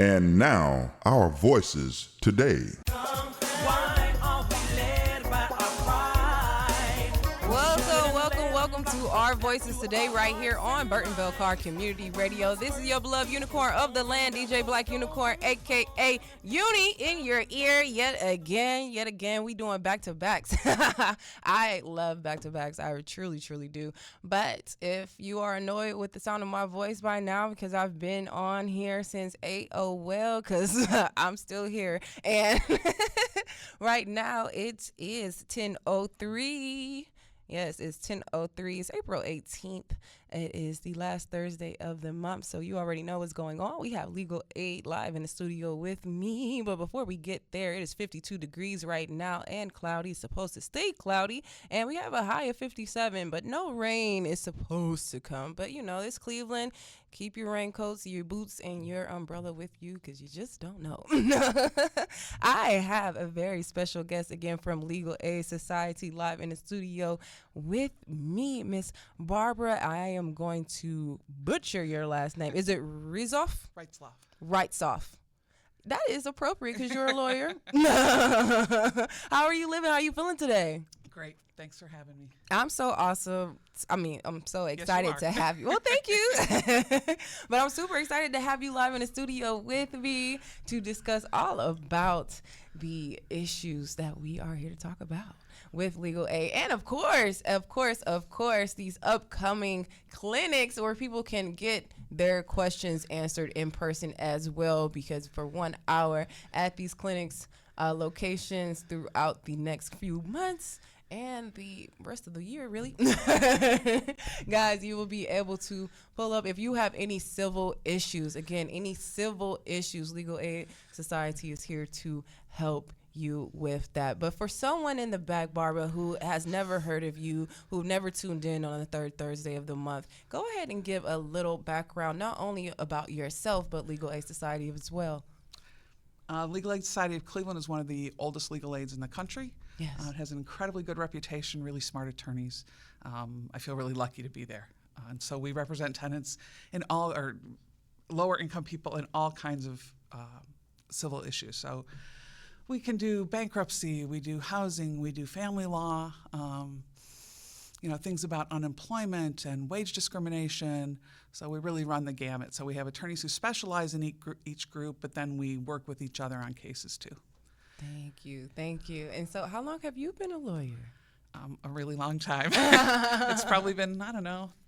And now, our voices today. Welcome to Our Voices Today right here on Burtonville Car Community Radio. This is your beloved unicorn of the land, DJ Black Unicorn, a.k.a. Uni, in your ear yet again. We doing back-to-backs. I love back-to-backs. I truly do. But if you are annoyed with the sound of my voice by now, because I've been on here since 8, oh well, because I'm still here. And right now it is 10:03. Yes, it's 10:03. It's April 18th. It is the last Thursday of the month, so you already know what's going on. We have Legal Aid live in the studio with me, but before we get there, it is 52 degrees right now and cloudy. It's supposed to stay cloudy, and we have a high of 57, but no rain is supposed to come. But, you know, it's Cleveland. Keep your raincoats, your boots, and your umbrella with you because you just don't know. I have a very special guest again from Legal Aid Society live in the studio with me, Miss Barbara. I am going to butcher your last name. Is it Reitzloff? Reitzloff. That is appropriate because you're a lawyer. How are you living? How are you feeling today? Great. Thanks for having me. I'm so awesome. I'm so excited to have you. Well, thank you. But I'm super excited to have you live in the studio with me to discuss all about the issues that we are here to talk about with Legal Aid. And of course, these upcoming clinics where people can get their questions answered in person as well, because for 1 hour at these clinics locations throughout the next few months and the rest of the year, really. Guys, you will be able to pull up if you have any civil issues. Again, any civil issues, Legal Aid Society is here to help you with that. But for someone in the back, Barbara, who has never heard of you, who never tuned in on the third Thursday of the month, go ahead and give a little background, not only about yourself, but Legal Aid Society as well. Legal Aid Society of Cleveland is one of the oldest legal aids in the country. Yes. It has an incredibly good reputation, really smart attorneys. I feel really lucky to be there. And so we represent tenants in all, or lower income people in all kinds of civil issues. So we can do bankruptcy, we do housing, we do family law, things about unemployment and wage discrimination. So we really run the gamut. So we have attorneys who specialize in each group, but then we work with each other on cases too. Thank you. And so how long have you been a lawyer? A really long time. It's probably been,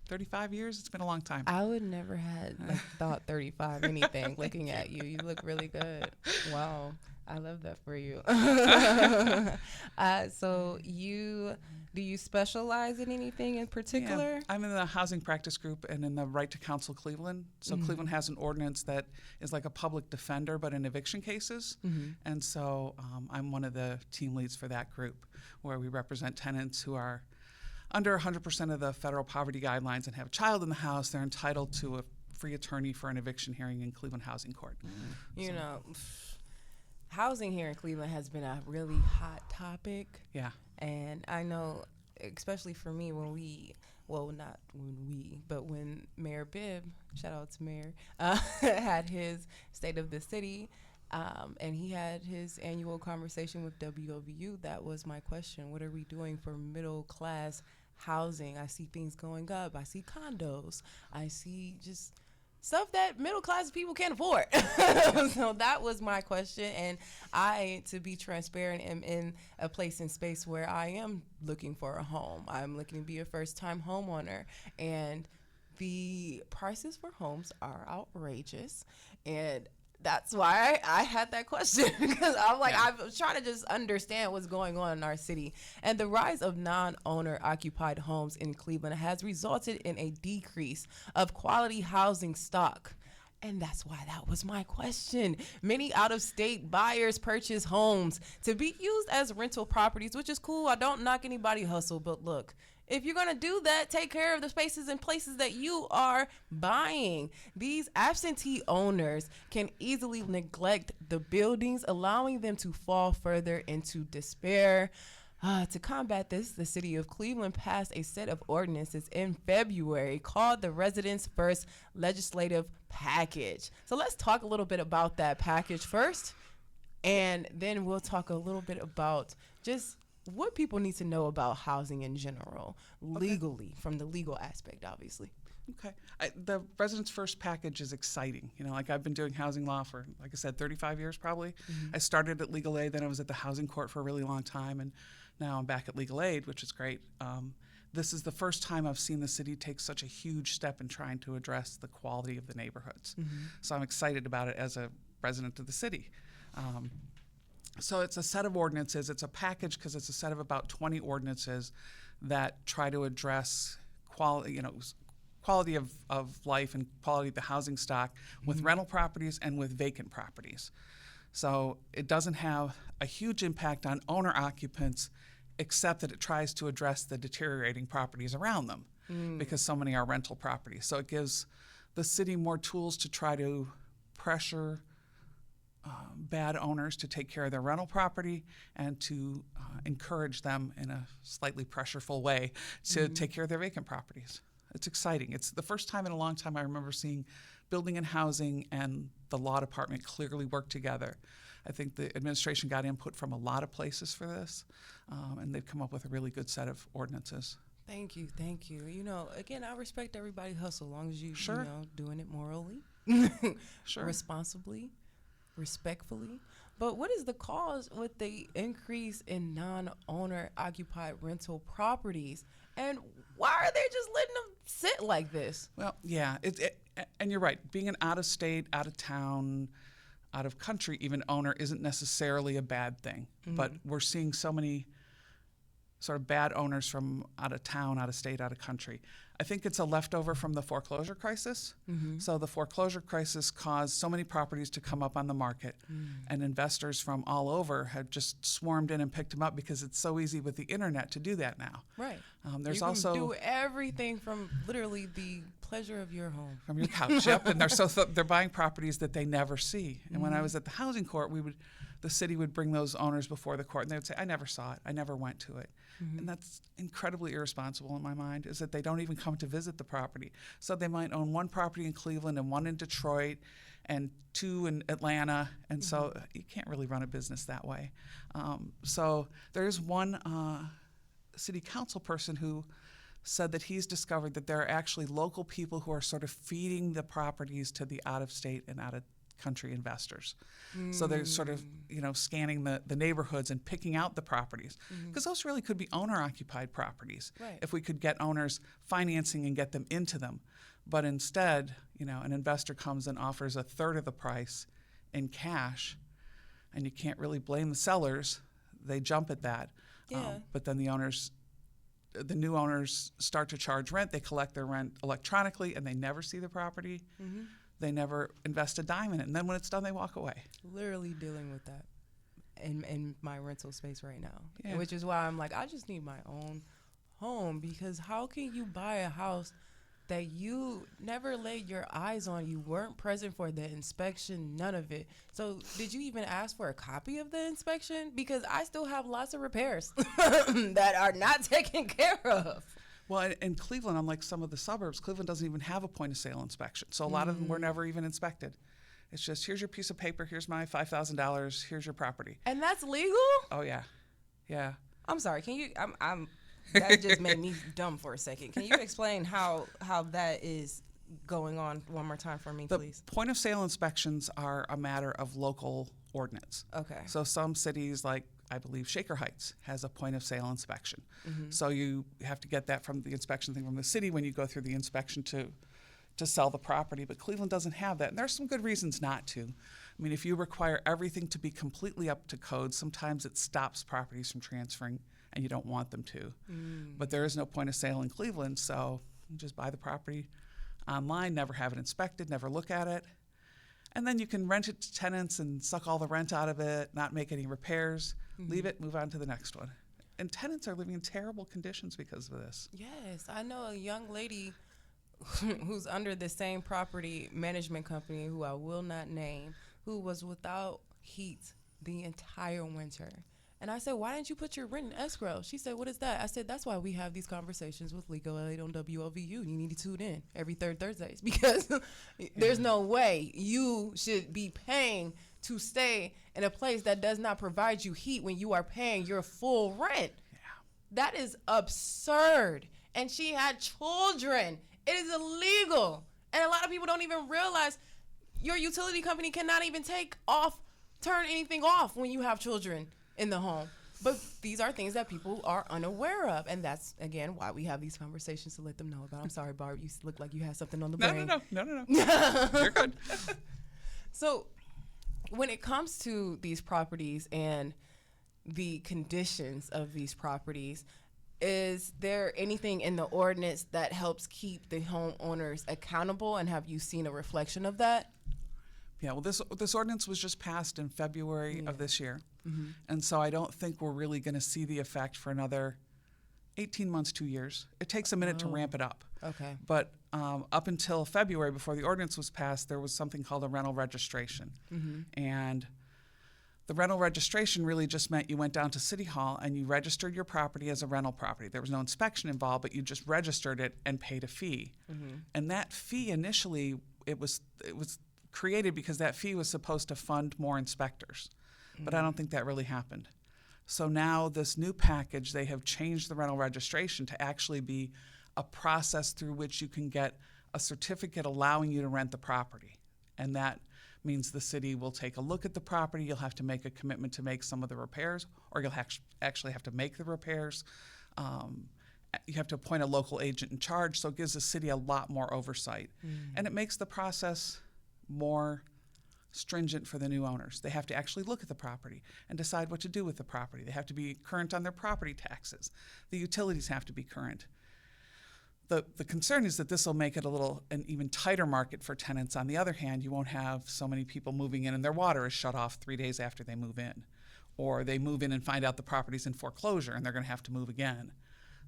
35 years. It's been a long time. I would never had thought 35 anything looking at you. You look really good. Wow. I love that for you. So do you specialize in anything in particular? Yeah. I'm in the housing practice group and in the Right to Counsel Cleveland. So Cleveland has an ordinance that is like a public defender, but in eviction cases. And so I'm one of the team leads for that group, where we represent tenants who are under 100% of the federal poverty guidelines and have a child in the house. They're entitled to a free attorney for an eviction hearing in Cleveland Housing Court. Housing here in Cleveland has been a really hot topic. Yeah. And I know, especially for me, when Mayor Bibb, shout out to Mayor, had his State of the City, and he had his annual conversation with WOVU, that was my question. What are we doing for middle class housing? I see things going up. I see condos. I see just stuff that middle class people can't afford. So that was my question. And I, to be transparent, am in a place and space where I am looking for a home. I'm looking to be a first-time homeowner. And the prices for homes are outrageous. And that's why I had that question, because I'm like, I'm trying to just understand what's going on in our city. And the rise of non-owner occupied homes in Cleveland has resulted in a decrease of quality housing stock. And that's why that was my question. Many out-of-state buyers purchase homes to be used as rental properties, which is cool. I don't knock anybody hustle, but look, if you're going to do that, take care of the spaces and places that you are buying. These absentee owners can easily neglect the buildings, allowing them to fall further into despair. To combat this, the city of Cleveland passed a set of ordinances in February called the Residents First Legislative Package. So let's talk a little bit about that package first, and then we'll talk a little bit about just what people need to know about housing in general, legally, from the legal aspect, obviously. Okay. The Residents First package is exciting. You know, like I've been doing housing law for, like I said, 35 years probably. I started at legal aid, then I was at the housing court for a really long time, and now I'm back at legal aid, which is great. This is the first time I've seen the city take such a huge step in trying to address the quality of the neighborhoods. So I'm excited about it as a resident of the city. So it's a set of ordinances. It's a package because it's a set of about 20 ordinances that try to address quality of life and quality of the housing stock with rental properties and with vacant properties. So it doesn't have a huge impact on owner occupants, except that it tries to address the deteriorating properties around them because so many are rental properties. So it gives the city more tools to try to pressure bad owners to take care of their rental property and to encourage them in a slightly pressureful way to take care of their vacant properties. It's exciting. It's the first time in a long time I remember seeing building and housing and the law department clearly work together. I think the administration got input from a lot of places for this, and they've come up with a really good set of ordinances. Thank you. You know, again, I respect everybody's hustle, as long as you doing it morally, responsibly, respectfully. But what is the cause with the increase in non-owner occupied rental properties? And why are they just letting them sit like this? Well, yeah, and you're right. Being an out-of-state, out-of-town, out-of-country even owner isn't necessarily a bad thing. But we're seeing so many sort of bad owners from out of town, out of state, out of country. I think it's a leftover from the foreclosure crisis. So the foreclosure crisis caused so many properties to come up on the market, and investors from all over have just swarmed in and picked them up because it's so easy with the internet to do that now. Right. There's you also can do everything from literally the pleasure of your home. From your couch, yep. And they're buying properties that they never see. And when I was at the housing court, the city would bring those owners before the court, and they would say, "I never saw it. I never went to it." And that's incredibly irresponsible in my mind, is that they don't even come to visit the property. So they might own one property in Cleveland and one in Detroit and two in Atlanta, and so you can't really run a business that way. So there's one city council person who said that he's discovered that there are actually local people who are sort of feeding the properties to the out-of-state and out-of-country investors. So they're sort of, scanning the neighborhoods and picking out the properties, because those really could be owner-occupied properties if we could get owners financing and get them into them. But instead, an investor comes and offers a third of the price in cash, and you can't really blame the sellers. They jump at that. But then the new owners start to charge rent. They collect their rent electronically, and they never see the property. They never invest a dime in it. And then when it's done, they walk away. Literally dealing with that in my rental space right now, which is why I'm like, I just need my own home, because how can you buy a house that you never laid your eyes on? You weren't present for the inspection, none of it. So did you even ask for a copy of the inspection? Because I still have lots of repairs that are not taken care of. Well, in Cleveland, unlike some of the suburbs, Cleveland doesn't even have a point-of-sale inspection. So a lot of them were never even inspected. It's just, here's your piece of paper, here's my $5,000, here's your property. And that's legal? Oh, yeah. Yeah. I'm sorry, can you, that just made me dumb for a second. Can you explain how that is going on one more time for me, please? The point-of-sale inspections are a matter of local ordinance. Okay. So some cities, like I believe Shaker Heights, has a point-of-sale inspection. So you have to get that from the inspection thing from the city when you go through the inspection to sell the property. But Cleveland doesn't have that, and there's some good reasons not to. I mean, if you require everything to be completely up to code, sometimes it stops properties from transferring, and you don't want them to. But there is no point of sale in Cleveland, so you just buy the property online, never have it inspected, never look at it. And then you can rent it to tenants and suck all the rent out of it, not make any repairs, leave it, move on to the next one. And tenants are living in terrible conditions because of this. Yes, I know a young lady who's under the same property management company, who I will not name, who was without heat the entire winter. And I said, why didn't you put your rent in escrow? She said, what is that? I said, that's why we have these conversations with Legal Aid on WOVU. You need to tune in every third Thursdays because there's no way you should be paying to stay in a place that does not provide you heat when you are paying your full rent. Yeah. That is absurd. And she had children. It is illegal. And a lot of people don't even realize your utility company cannot even turn anything off when you have children in the home. But these are things that people are unaware of. And that's, again, why we have these conversations to let them know about. I'm sorry, Barb, you look like you had something on the brain. No. You're good. So when it comes to these properties and the conditions of these properties, is there anything in the ordinance that helps keep the homeowners accountable, and have you seen a reflection of that? Yeah, well, this ordinance was just passed in February of this year. Mm-hmm. And so I don't think we're really going to see the effect for another 18 months, 2 years. It takes a minute to ramp it up. Okay. But up until February, before the ordinance was passed, there was something called a rental registration. Mm-hmm. And the rental registration really just meant you went down to City Hall and you registered your property as a rental property. There was no inspection involved, but you just registered it and paid a fee. Mm-hmm. And that fee initially, it was created because that fee was supposed to fund more inspectors. Mm-hmm. But I don't think that really happened. So now this new package, they have changed the rental registration to actually be a process through which you can get a certificate allowing you to rent the property. And that means the city will take a look at the property. You'll have to make a commitment to make some of the repairs, or you'll actually have to make the repairs. You have to appoint a local agent in charge, so it gives the city a lot more oversight. And it makes the process more stringent for the new owners. They have to actually look at the property and decide what to do with the property. They have to be current on their property taxes. The utilities have to be current. The concern is that this will make it an even tighter market for tenants. On the other hand, you won't have so many people moving in and their water is shut off 3 days after they move in. Or they move in and find out the property's in foreclosure and they're going to have to move again.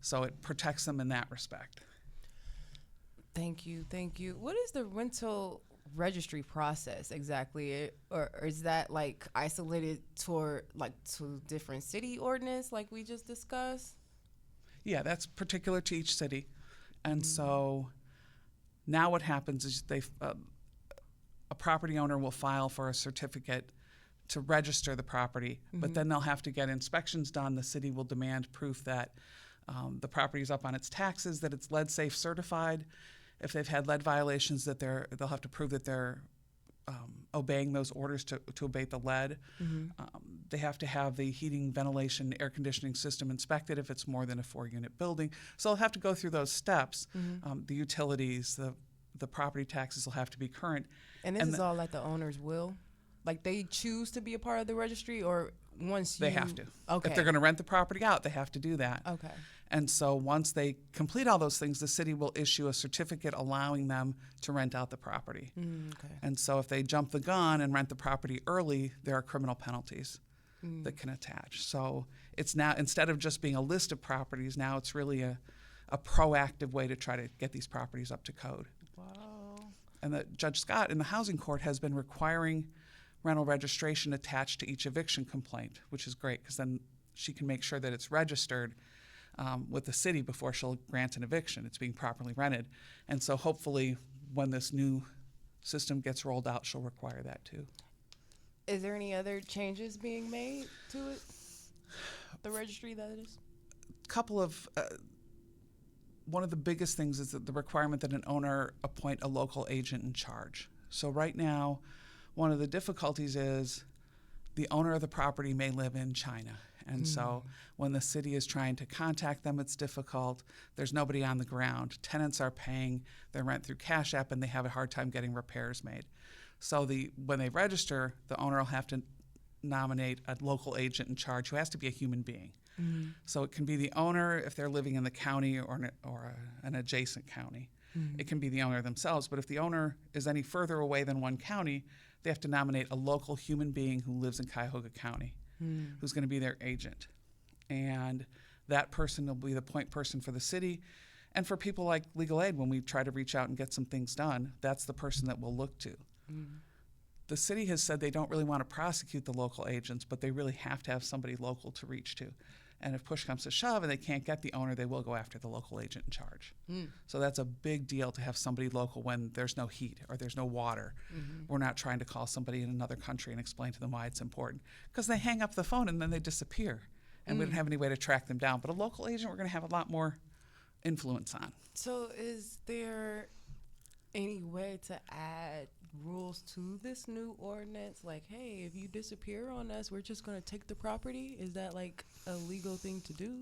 So it protects them in that respect. Thank you. What is the rental registry process exactly, or is that like isolated to different city ordinance like we just discussed? Yeah, that's particular to each city. And so now what happens is a property owner will file for a certificate to register the property, but then they'll have to get inspections done. The city will demand proof that the property is up on its taxes, that it's lead safe certified. If they've had lead violations, that they'll have to prove that they're obeying those orders to abate the lead. They have to have the heating, ventilation, air conditioning system inspected if it's more than a 4-unit building. So they'll have to go through those steps. The utilities, the property taxes will have to be current. And this is all at the owner's will? Like they choose to be a part of the registry, or once They have to. Okay. If they're going to rent the property out, they have to do that. Okay. And so once they complete all those things, the city will issue a certificate allowing them to rent out the property. Okay. And so if they jump the gun and rent the property early, there are criminal penalties that can attach. So it's now, instead of just being a list of properties, now it's really a proactive way to try to get these properties up to code. Wow. And Judge Scott in the housing court has been requiring rental registration attached to each eviction complaint, which is great because then she can make sure that it's registered with the city before she'll grant an eviction. It's being properly rented. And so hopefully when this new system gets rolled out, she'll require that too. Is there any other changes being made to it? The registry, that is? One of the biggest things is that the requirement that an owner appoint a local agent in charge. So right now, one of the difficulties is the owner of the property may live in China. And so when the city is trying to contact them, it's difficult. There's nobody on the ground. Tenants are paying their rent through Cash App, and they have a hard time getting repairs made. So when they register, the owner will have to nominate a local agent in charge who has to be a human being. So it can be the owner if they're living in the county or an adjacent county. It can be the owner themselves. But if the owner is any further away than one county, they have to nominate a local human being who lives in Cuyahoga County, who's going to be their agent. And that person will be the point person for the city. And for people like Legal Aid, when we try to reach out and get some things done, that's the person that we'll look to. the city has said they don't really want to prosecute the local agents, but they really have to have somebody local to reach to. And if push comes to shove and they can't get the owner, they will go after the local agent in charge. So that's a big deal to have somebody local when there's no heat or there's no water. We're not trying to call somebody in another country and explain to them why it's important, because they hang up the phone and then they disappear, and we don't have any way to track them down. But a local agent, we're going to have a lot more influence on. So is there any way to add rules to this new ordinance? Like, hey, if you disappear on us, we're just going to take the property? Is that like a legal thing to do?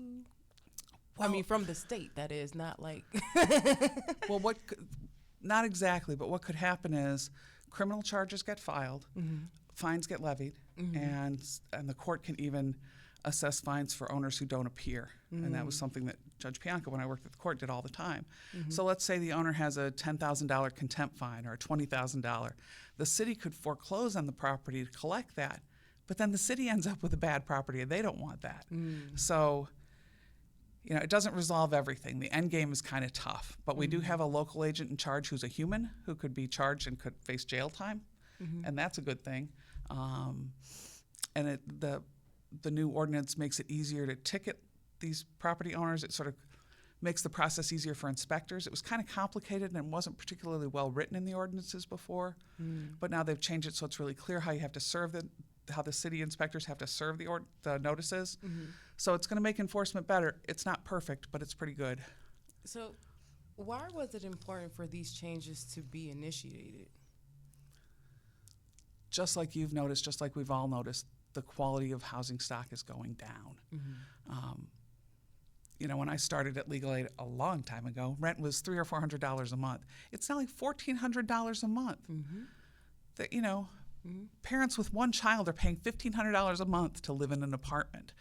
Well, I mean, from the state, that is, not like... Well, not exactly, but what could happen is criminal charges get filed, fines get levied, and the court can even assess fines for owners who don't appear. And that was something that Judge Pianca, when I worked at the court, did all the time. So let's say the owner has a $10,000 contempt fine or a $20,000. The city could foreclose on the property to collect that, but then the city ends up with a bad property and they don't want that. So, it doesn't resolve everything. The end game is kind of tough, but we do have a local agent in charge who's a human who could be charged and could face jail time, and that's a good thing. And the new ordinance makes it easier to ticket these property owners. It sort of makes the process easier for inspectors. It was kind of complicated and wasn't particularly well written in the ordinances before, but now they've changed it so it's really clear how you have to serve how the city inspectors have to serve the notices. So it's going to make enforcement better. It's not perfect, but it's pretty good. So why was it important for these changes to be initiated? Just like you've noticed, just like we've all noticed, the quality of housing stock is going down. When I started at Legal Aid a long time ago, rent was $300 or $400 a month. It's now like $1,400 a month. Parents with one child are paying $1,500 a month to live in an apartment.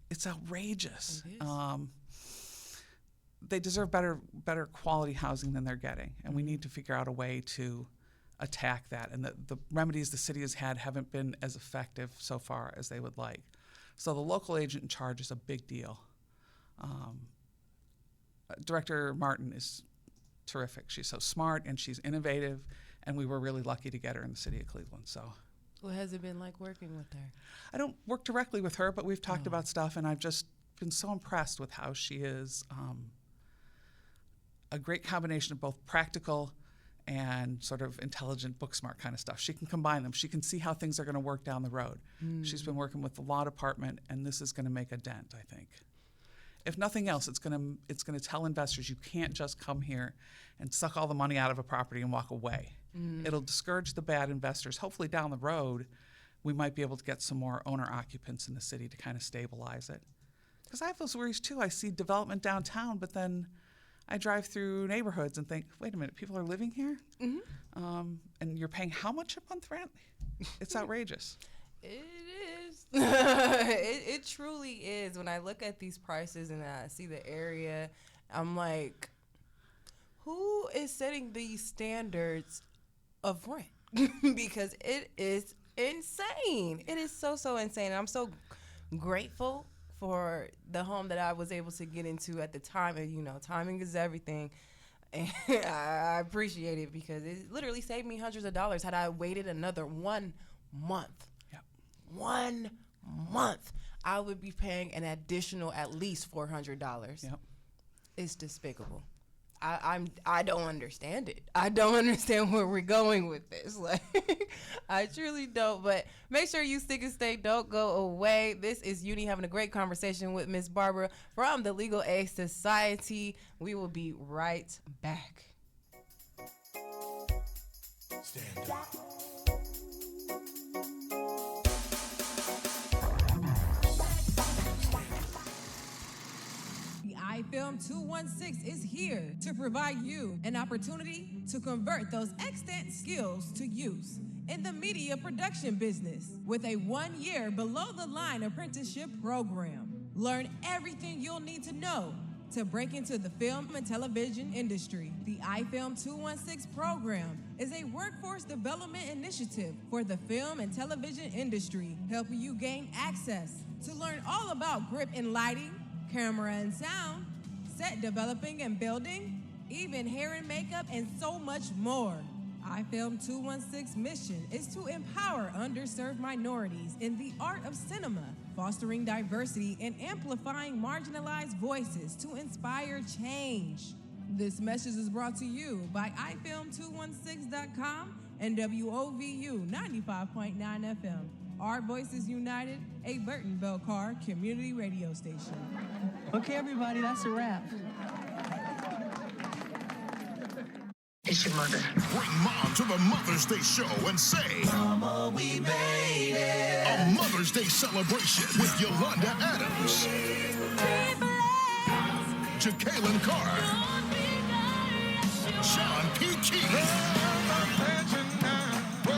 It's outrageous. It is. They deserve better quality housing than they're getting, and we need to figure out a way to attack that. And the remedies the city has had haven't been as effective so far as they would like. So the local agent in charge is a big deal. Director Martin is terrific. She's so smart and she's innovative, and we were really lucky to get her in the city of Cleveland. So, what has it been like working with her? I don't work directly with her, but we've talked about stuff, and I've just been so impressed with how she is a great combination of both practical and sort of intelligent, book smart kind of stuff. She can combine them. She can see how things are going to work down the road. She's been working with the law department, and this is going to make a dent, I think. If nothing else, it's going to tell investors you can't just come here and suck all the money out of a property and walk away. It'll discourage the bad investors. Hopefully down the road, we might be able to get some more owner occupants in the city to kind of stabilize it. Because I have those worries too. I see development downtown, but then I drive through neighborhoods and think, wait a minute, people are living here? And you're paying how much a month rent? It's outrageous. It is. It truly is. When I look at these prices and I see the area, I'm like, who is setting these standards of rent? Because it is insane. It is so insane. And I'm so grateful for the home that I was able to get into at the time. And, timing is everything. And I appreciate it because it literally saved me hundreds of dollars had I waited another 1 month. 1 month, I would be paying an additional at least $400. Yep. It's despicable. I don't understand it. I don't understand where we're going with this. Like, I truly don't. But make sure you stick and stay. Don't go away. This is Uni having a great conversation with Miss Barbara from the Legal Aid Society. We will be right back. Stand up. iFilm 216 is here to provide you an opportunity to convert those extant skills to use in the media production business with a 1-year below-the-line apprenticeship program. Learn everything you'll need to know to break into the film and television industry. The iFilm 216 program is a workforce development initiative for the film and television industry, helping you gain access to learn all about grip and lighting, camera and sound, set developing and building, even hair and makeup, and so much more. iFilm 216's mission is to empower underserved minorities in the art of cinema, fostering diversity and amplifying marginalized voices to inspire change. This message is brought to you by iFilm216.com and WOVU 95.9 FM. Our Voices United, a Burton Belcar community radio station. Okay, everybody, that's a wrap. It's your mother. Bring mom to the Mother's Day show and say, Mama, we made it. a Mother's Day celebration with Yolanda Adams, Jacqueline Carr, Sean P. Keith,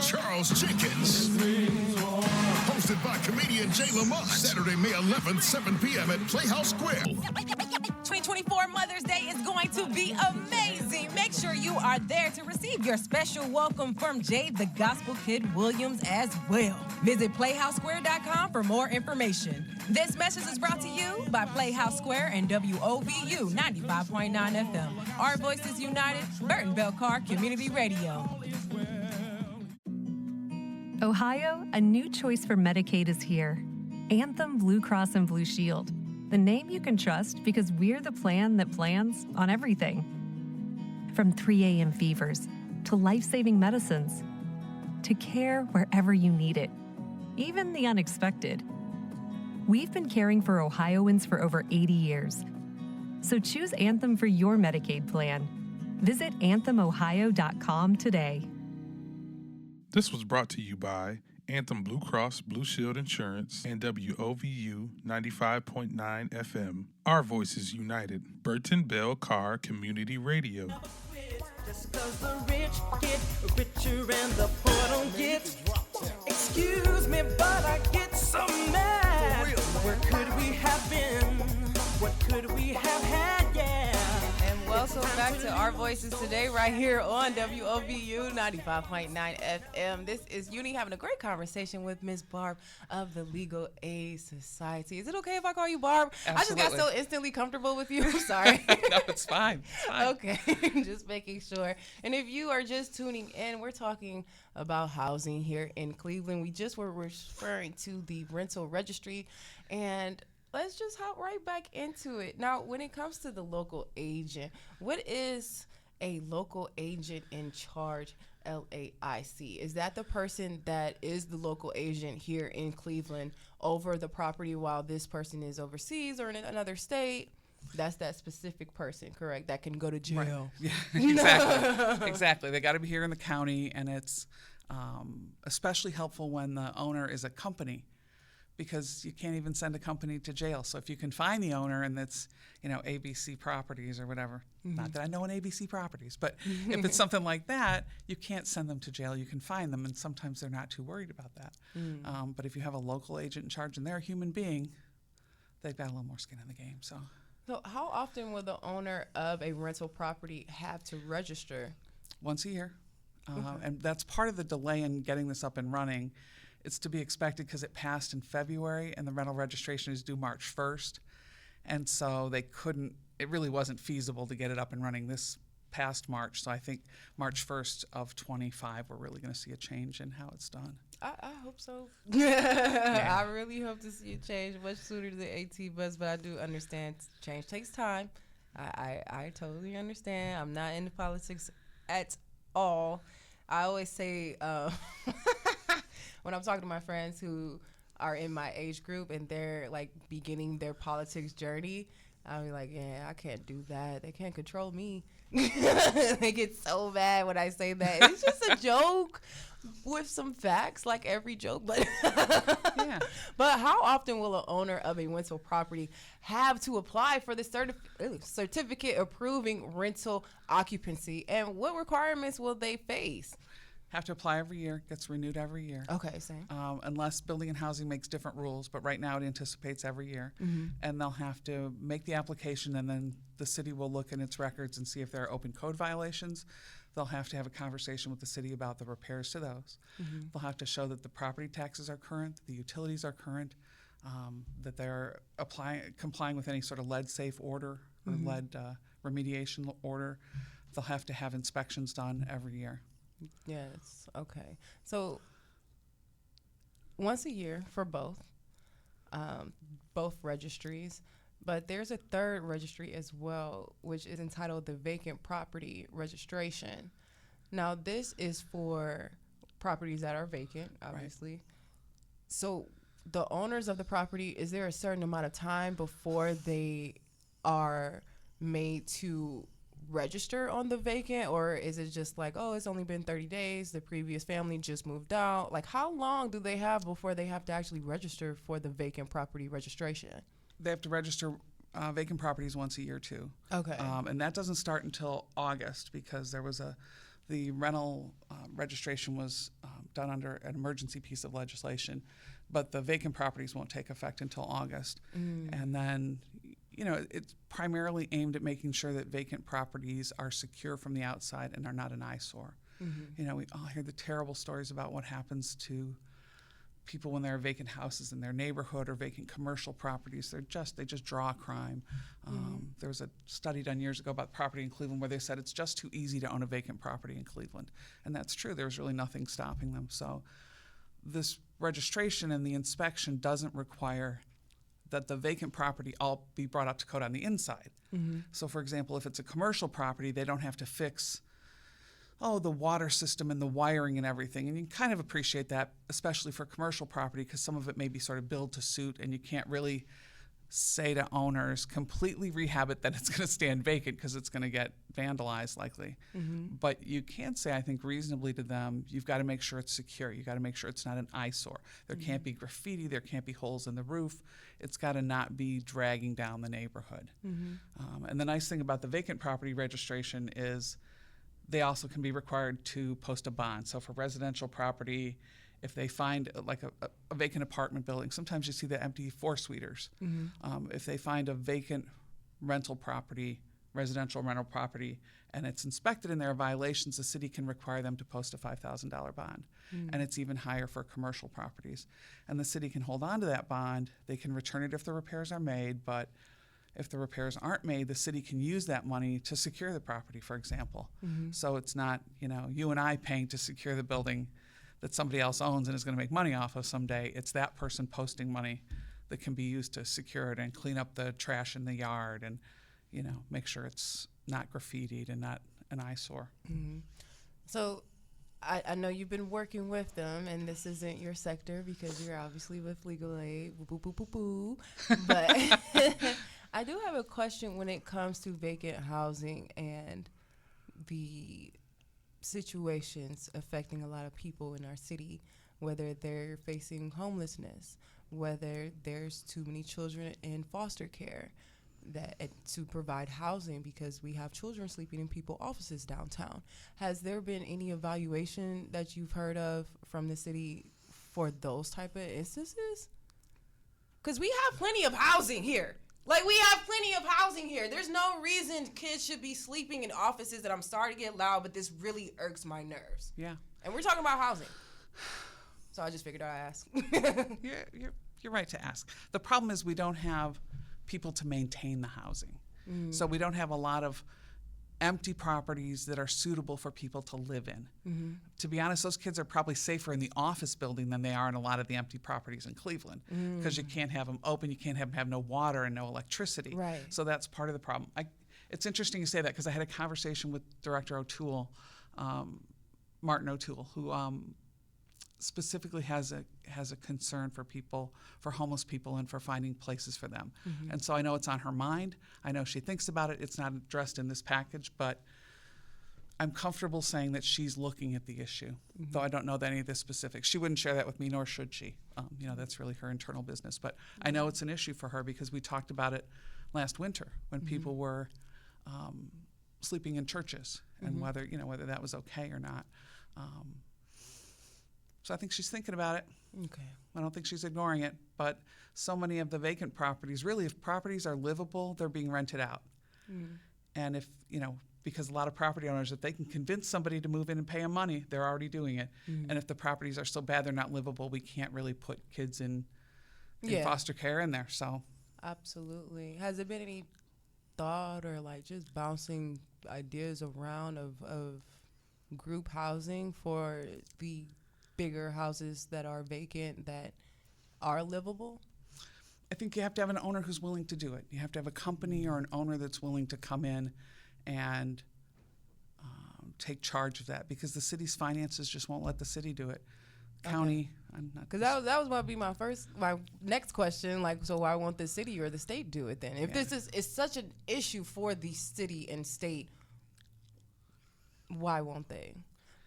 Charles Jenkins. Hosted by comedian Jay Lamont. Saturday, May 11th, 7 p.m. at Playhouse Square. 2024 Mother's Day is going to be amazing. Make sure you are there to receive your special welcome from Jade the Gospel Kid Williams as well. Visit PlayhouseSquare.com for more information. This message is brought to you by Playhouse Square and WOVU 95.9 FM. Our Voices United, Burton Belcar Community Radio. Ohio, a new choice for Medicaid is here. Anthem Blue Cross and Blue Shield. The name you can trust because we're the plan that plans on everything. From 3 a.m. fevers, to life-saving medicines, to care wherever you need it, even the unexpected. We've been caring for Ohioans for over 80 years. So choose Anthem for your Medicaid plan. Visit anthemohio.com today. This was brought to you by Anthem Blue Cross Blue Shield Insurance and WOVU 95.9 FM. Our Voices United. Burton Bell Carr Community Radio. Just 'cause the rich get richer and the poor don't get. Excuse me, but I get so mad. Where could we have been? What could we have had? Yeah. And welcome back to Our Voices Today right here on WOVU 95.9 FM. This is Uni having a great conversation with Ms. Barb of the Legal Aid Society. Is it okay if I call you Barb? Absolutely. I just got so instantly comfortable with you. Sorry. No, it's fine. It's fine. Okay, just making sure. And if you are just tuning in, we're talking about housing here in Cleveland. We just were referring to the rental registry, and let's just hop right back into it. Now, when it comes to the local agent, what is a local agent in charge, LAIC? Is that the person that is the local agent here in Cleveland over the property while this person is overseas or in another state? That's that specific person, correct? That can go to jail. Right. Yeah, exactly. Exactly. They got to be here in the county, and it's especially helpful when the owner is a company, because you can't even send a company to jail. So if you can find the owner and it's, ABC Properties or whatever, not that I know an ABC Properties, but if it's something like that, you can't send them to jail. You can find them, and sometimes they're not too worried about that. But if you have a local agent in charge and they're a human being, they've got a little more skin in the game. So how often will the owner of a rental property have to register? Once a year. And that's part of the delay in getting this up and running. It's to be expected because it passed in February and the rental registration is due March 1st. And so it really wasn't feasible to get it up and running this past March. So I think March 1st of 25, we're really going to see a change in how it's done. I hope so. I really hope to see a change much sooner than 18 months, but I do understand change takes time. I totally understand. I'm not into politics at all. I always say when I'm talking to my friends who are in my age group and they're like beginning their politics journey, I'll be like, yeah, I can't do that. They can't control me. They get so mad when I say that. It's just a joke with some facts, like every joke. But Yeah. But how often will an owner of a rental property have to apply for the certificate approving rental occupancy, and what requirements will they face? Have to apply every year, gets renewed every year. Okay, same. Unless Building and Housing makes different rules, but right now it anticipates every year. And they'll have to make the application, and then the city will look in its records and see if there are open code violations. They'll have to have a conversation with the city about the repairs to those. They'll have to show that the property taxes are current, the utilities are current, that they're complying with any sort of lead-safe order or lead remediation order. They'll have to have inspections done every year. Yes. Okay. So once a year for both registries, but there's a third registry as well, which is entitled the Vacant Property Registration. Now, this is for properties that are vacant, obviously. Right. So the owners of the property, is there a certain amount of time before they are made to register on the vacant, or is it just like, oh, it's only been 30 days, the previous family just moved out? Like, how long do they have before they have to actually register for the vacant property registration? They have to register vacant properties once a year too. Okay. And that doesn't start until August, because the rental registration was done under an emergency piece of legislation, but the vacant properties won't take effect until August. And then, it's primarily aimed at making sure that vacant properties are secure from the outside and are not an eyesore. We all hear the terrible stories about what happens to people when there are vacant houses in their neighborhood or vacant commercial properties. They just draw crime. There was a study done years ago about property in Cleveland where they said it's just too easy to own a vacant property in Cleveland. And that's true. There's really nothing stopping them. So this registration and the inspection doesn't require that the vacant property all be brought up to code on the inside. So for example, if it's a commercial property, they don't have to fix the water system and the wiring and everything. And you can kind of appreciate that, especially for commercial property, because some of it may be sort of built to suit, and you can't really say to owners, completely rehab it, that it's going to stand vacant because it's going to get vandalized likely. But you can say, I think, reasonably to them, you've got to make sure it's secure. You've got to make sure it's not an eyesore. There can't be graffiti. There can't be holes in the roof. It's got to not be dragging down the neighborhood. And the nice thing about the vacant property registration is they also can be required to post a bond. So for residential property, if they find like a vacant apartment building, sometimes you see the empty four-suiters. If they find a vacant rental property, residential rental property, and it's inspected and there are violations, the city can require them to post a $5,000 bond. And it's even higher for commercial properties. And the city can hold on to that bond. They can return it if the repairs are made, but if the repairs aren't made, the city can use that money to secure the property, for example. So it's not, you and I paying to secure the building that somebody else owns and is going to make money off of someday. It's that person posting money that can be used to secure it and clean up the trash in the yard and, make sure it's not graffitied and not an eyesore. So I know you've been working with them, and this isn't your sector because you're obviously with legal aid, but I do have a question when it comes to vacant housing and the situations affecting a lot of people in our city, whether they're facing homelessness, whether there's too many children in foster care, to provide housing because we have children sleeping in people's offices downtown. Has there been any evaluation that you've heard of from the city for those type of instances? Because we have plenty of housing here. There's no reason kids should be sleeping in offices, and I'm sorry to get loud, but this really irks my nerves. Yeah. And we're talking about housing. So I just figured I'd ask. You're right to ask. The problem is we don't have people to maintain the housing. So we don't have a lot of empty properties that are suitable for people to live in. To be honest, those kids are probably safer in the office building than they are in a lot of the empty properties in Cleveland because you can't have them open, you can't have no water and no electricity. Right. So that's part of the problem. It's interesting you say that because I had a conversation with Director O'Toole, Martin O'Toole, who specifically has a concern for homeless people and for finding places for them. And so I know it's on her mind. I know she thinks about it. It's not addressed in this package, but I'm comfortable saying that she's looking at the issue, though I don't know any of the specifics. She wouldn't share that with me, nor should she. That's really her internal business. But I know it's an issue for her because we talked about it last winter when people were sleeping in churches and whether that was okay or not. So I think she's thinking about it. Okay. I don't think she's ignoring it, but so many of the vacant properties, really, if properties are livable, they're being rented out. And if, because a lot of property owners, if they can convince somebody to move in and pay them money, they're already doing it. And if the properties are so bad they're not livable, we can't really put kids in foster care in there. So absolutely. Has there been any thought or just bouncing ideas around of group housing for the bigger houses that are vacant that are livable? I think you have to have an owner who's willing to do it. You have to have a company or an owner that's willing to come in and take charge of that, because the city's finances just won't let the city do it. County, I'm not. Because that was going to be my next question. Like, so why won't the city or the state do it then? If this is such an issue for the city and state, why won't they?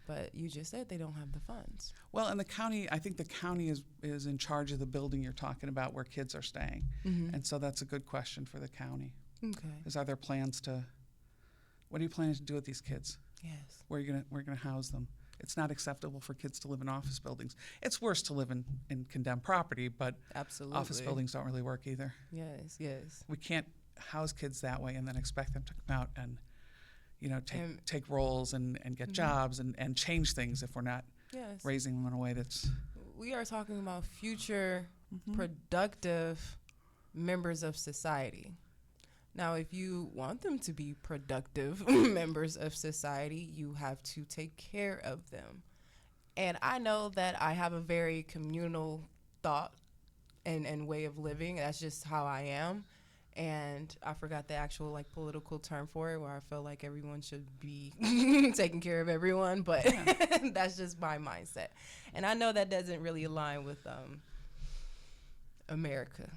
But you just said they don't have the funds. Well, and the county, I think the county is in charge of the building you're talking about where kids are staying. And so that's a good question for the county. Okay. Are there plans to, what are you planning to do with these kids? Yes. Where are you gonna house them? It's not acceptable for kids to live in office buildings. It's worse to live in condemned property, but absolutely, office buildings don't really work either. Yes, yes. We can't house kids that way and then expect them to come out and, you know, take roles and get jobs and change things if we're not raising them in a way that's... We are talking about future productive members of society. Now, if you want them to be productive members of society, you have to take care of them. And I know that I have a very communal thought and way of living. That's just how I am. And I forgot the actual like political term for it, where I feel like everyone should be taking care of everyone, but that's just my mindset. And I know that doesn't really align with America.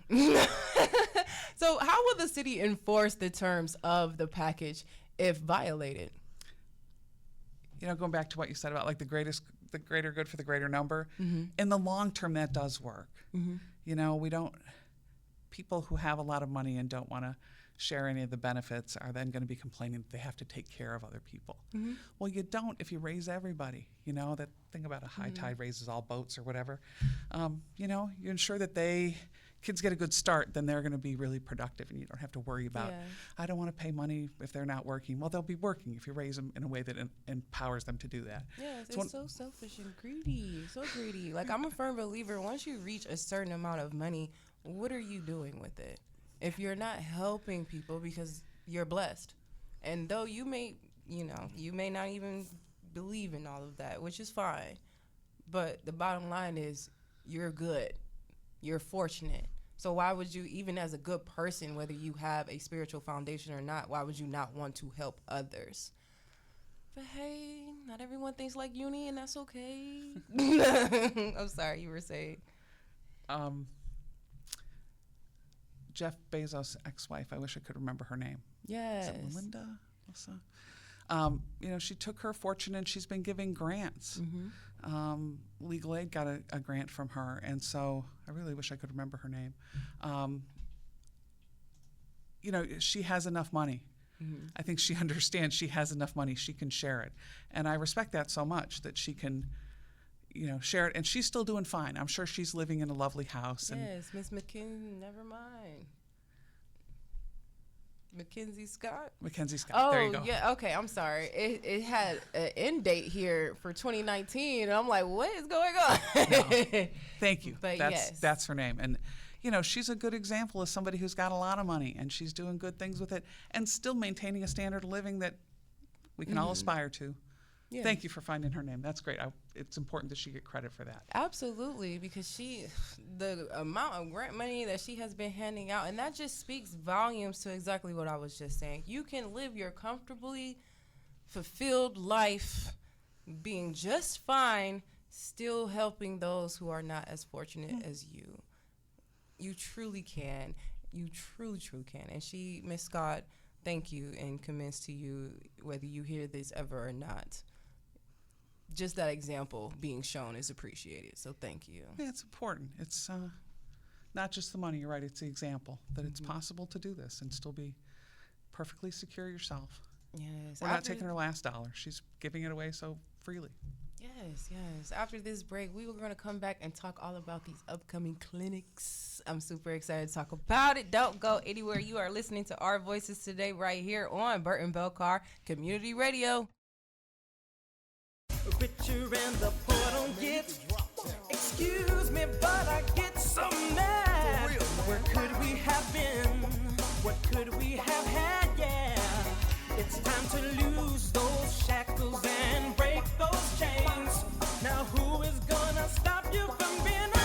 So how will the city enforce the terms of the package if violated? You know, going back to what you said about like the greater good for the greater number, in the long term that does work. You know, people who have a lot of money and don't want to share any of the benefits are then going to be complaining that they have to take care of other people. Well, you don't if you raise everybody. You know, that thing about a high tide raises all boats or whatever. You know, you ensure that kids get a good start, then they're going to be really productive and you don't have to worry about, I don't want to pay money if they're not working. Well, they'll be working if you raise them in a way that empowers them to do that. Yes, it's so selfish and greedy, so greedy. Like, I'm a firm believer, once you reach a certain amount of money, what are you doing with it? If you're not helping people because you're blessed, and though you may not even believe in all of that, which is fine, but the bottom line is you're good, you're fortunate. So why would you, even as a good person, whether you have a spiritual foundation or not, why would you not want to help others? But hey, not everyone thinks like Uni, and that's okay. I'm sorry, you were saying. Jeff Bezos' ex-wife, I wish I could remember her name. Yes. Is it Melinda? Melissa? You know, she took her fortune and she's been giving grants. Legal Aid got a grant from her, and so I really wish I could remember her name. You know, she has enough money. I think she understands she has enough money. She can share it. And I respect that so much, that she can, you know, share it. And she's still doing fine. I'm sure she's living in a lovely house. Yes, Miss McKinsey, never mind. Mackenzie Scott? Mackenzie Scott, oh, there you go. Yeah, okay, I'm sorry. It had an end date here for 2019, and I'm like, what is going on? No. Thank you. But that's her name. And, you know, she's a good example of somebody who's got a lot of money, and she's doing good things with it, and still maintaining a standard of living that we can all aspire to. Yeah. Thank you for finding her name. That's great. It's important that she get credit for that. Absolutely, because the amount of grant money that she has been handing out, and that just speaks volumes to exactly what I was just saying. You can live your comfortably fulfilled life being just fine, still helping those who are not as fortunate as you. You truly can. You truly, truly can. And Miss Scott, thank you and commends to you, whether you hear this ever or not. Just that example being shown is appreciated, so thank you. Yeah, it's important. It's not just the money, you're right, it's the example that it's possible to do this and still be perfectly secure yourself. Yes. We're not taking her last dollar. She's giving it away so freely. Yes, yes. After this break, we were going to come back and talk all about these upcoming clinics. I'm super excited to talk about it. Don't go anywhere. You are listening to Our Voices Today right here on Burton Belcar Community Radio. Richer and the poor don't get. Excuse me, but I get so mad. Where could we have been? What could we have had? Yeah, it's time to lose those shackles and break stop you from being a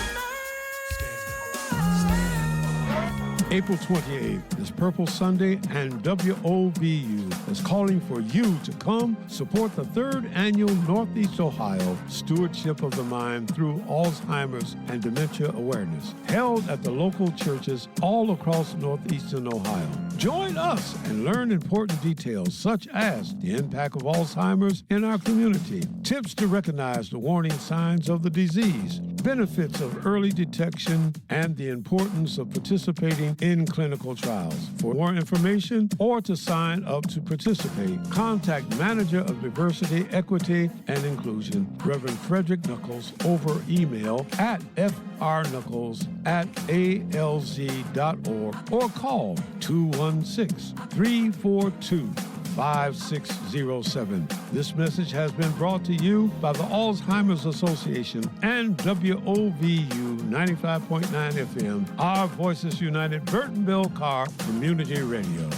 April 28th is Purple Sunday, and WOVU is calling for you to come support the 3rd annual Northeast Ohio Stewardship of the Mind through Alzheimer's and Dementia Awareness, held at the local churches all across Northeastern Ohio. Join us and learn important details such as the impact of Alzheimer's in our community, tips to recognize the warning signs of the disease, benefits of early detection, and the importance of participating in clinical trials. For more information or to sign up to participate, contact Manager of Diversity, Equity, and Inclusion, Reverend Frederick Knuckles, over email at frknuckles@alz.org or call 216-342-5607. This message has been brought to you by the Alzheimer's Association and WOVU 95.9 FM, Our Voices United, Burtonville Carr Community Radio.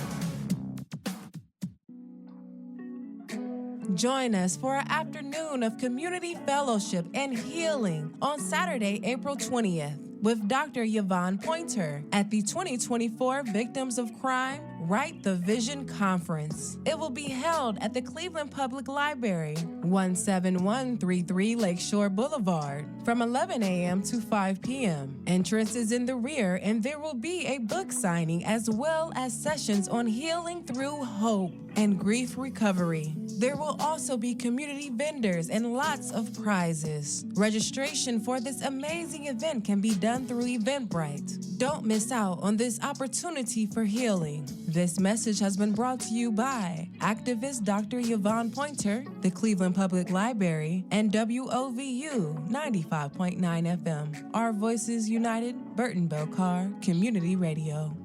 Join us for an afternoon of community fellowship and healing on Saturday, April 20th with Dr. Yvonne Pointer at the 2024 Victims of Crime Write the Vision Conference. It will be held at the Cleveland Public Library, 17133 Lakeshore Boulevard, from 11 a.m. to 5 p.m. Entrance is in the rear, and there will be a book signing as well as sessions on healing through hope and grief recovery. There will also be community vendors and lots of prizes. Registration for this amazing event can be done through Eventbrite. Don't miss out on this opportunity for healing. This message has been brought to you by activist Dr. Yvonne Pointer, the Cleveland Public Library, and WOVU 95.9 FM. Our Voices United, Burtonville Carr Community Radio.